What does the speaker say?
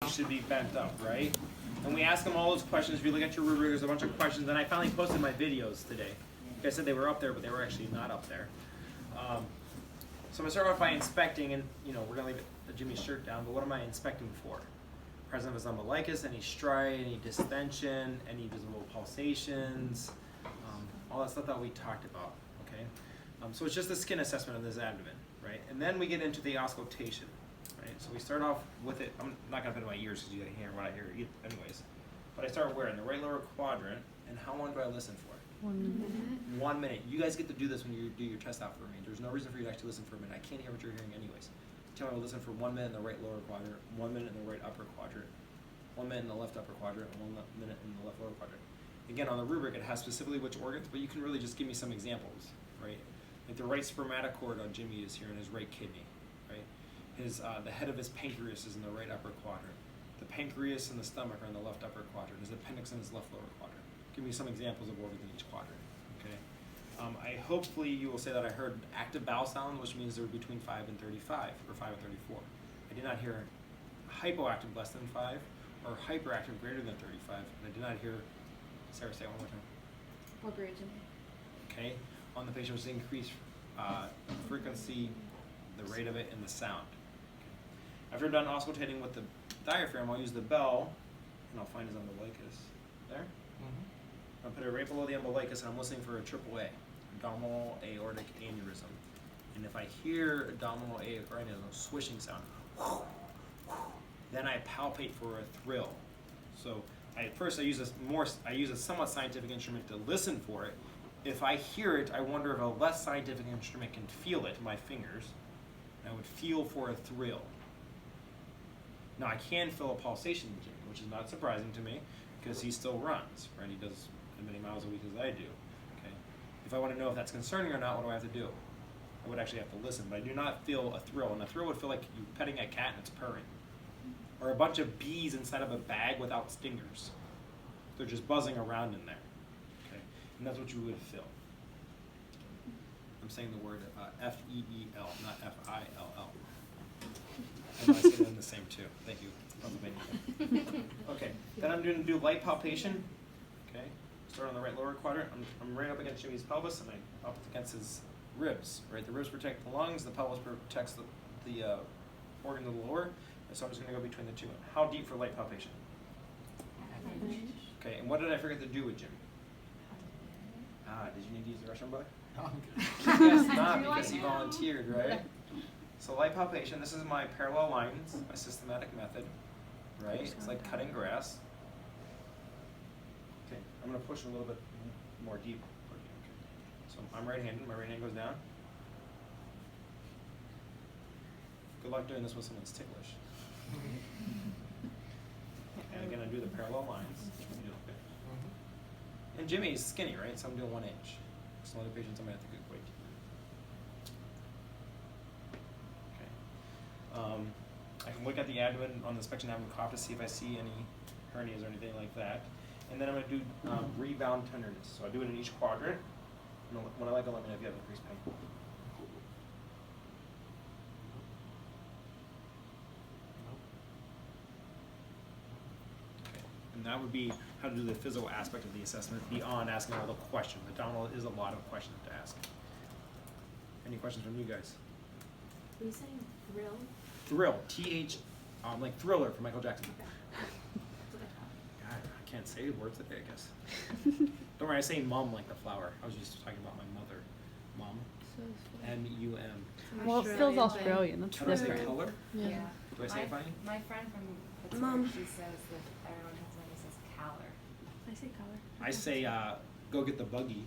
should be bent up, right? And we ask them all those questions. If you look at your rubric, there's a bunch of questions. And I finally posted my videos today. Like I said, they were up there, but they were actually not up there. So I'm going to start off by inspecting, and we're going to leave Jimmy's shirt down, but what am I inspecting for? Presence of his umbilicus, any striae, any distension, any visible pulsations, all that stuff that we talked about, okay? So it's just a skin assessment of this abdomen, right? And then we get into the auscultation, right? So we start off with it. I'm not going to put in my ears because you can't hear what I hear anyways. But I start where? In the right lower quadrant. And how long do I listen for? 1 minute. 1 minute. You guys get to do this when you do your test out for me. There's no reason for you to actually listen for a minute. I can't hear what you're hearing anyways. Tell me to listen for 1 minute in the right lower quadrant, 1 minute in the right upper quadrant, 1 minute in the left upper quadrant, and 1 minute in the left lower quadrant. Again, on the rubric, it has specifically which organs, but you can really just give me some examples, right? Like the right spermatocord on Jimmy is here in his right kidney, right? The head of his pancreas is in the right upper quadrant. The pancreas and the stomach are in the left upper quadrant. His appendix in his left lower quadrant. Give me some examples of organs in each quadrant, okay? Hopefully you will say that I heard active bowel sound, which means they're between 5 and 35, or 5 and 34. I did not hear hypoactive less than 5, or hyperactive greater than 35, and I did not hear, Sarah, say it one more time. What grade, Jimmy? Okay, on the patient was increased frequency, the rate of it, and the sound. Okay. After I'm done auscultating with the diaphragm, I'll use the bell, and I'll find his umbilicus. There? Mm-hmm. I'll put it right below the umbilicus, and I'm listening for a AAA, abdominal aortic aneurysm. And if I hear abdominal aortic aneurysm, swishing sound, then I palpate for a thrill. So first I use a somewhat scientific instrument to listen for it. If I hear it, I wonder if a less scientific instrument can feel it, my fingers. I would feel for a thrill. Now I can feel a pulsation in Jimmy, which is not surprising to me because he still runs, right? He does as many miles a week as I do. Okay. If I want to know if that's concerning or not, what do I have to do? I would actually have to listen, but I do not feel a thrill. And a thrill would feel like you petting a cat and it's purring. Or a bunch of bees inside of a bag without stingers. They're just buzzing around in there. Okay? And that's what you would feel. I'm saying the word F-E-E-L, not F-I-L-L. I know I say them the same too. Thank you. Pennsylvania. Okay, then I'm going to do light palpation. Okay, start on the right lower quadrant. I'm right up against Jimmy's pelvis and I up against his ribs. Right, the ribs protect the lungs. The pelvis protects the organ of the lower. And so I'm just going to go between the two. How deep for light palpation? Okay, and what did I forget to do with Jimmy? Did you need to use the restroom, brother? Yes, not because he volunteered, right? So light palpation, this is my parallel lines, my systematic method, right? It's like cutting grass. Okay, I'm going to push a little bit more deep. Okay. So I'm right-handed, my right hand goes down. Good luck doing this when someone's ticklish. And again, I do the parallel lines. And Jimmy's skinny, right? So I'm doing 1 inch. Some other patients I might have to equate. Okay. I can look at the abdomen on the inspection abdomen cough to see if I see any hernias or anything like that. And then I'm going to do rebound tenderness. So I do it in each quadrant. And when I let me know if you have increased pain. And that would be how to do the physical aspect of the assessment beyond asking all the questions. Abdominal is a lot of questions to ask. Any questions from you guys? Were you saying thrill? Thrill, T-H, like Thriller from Michael Jackson. Okay. God, I can't say words today, I guess. Don't worry, I say mum like the flower. I was just talking about my mother. Mum. M-U-M. Well, it feels Australian. That's How do I say different. color? Yeah. Do I say it funny? My friend from Pittsburgh, Mom. she says that everyone has one who says caller. I say color. I say go get the buggy.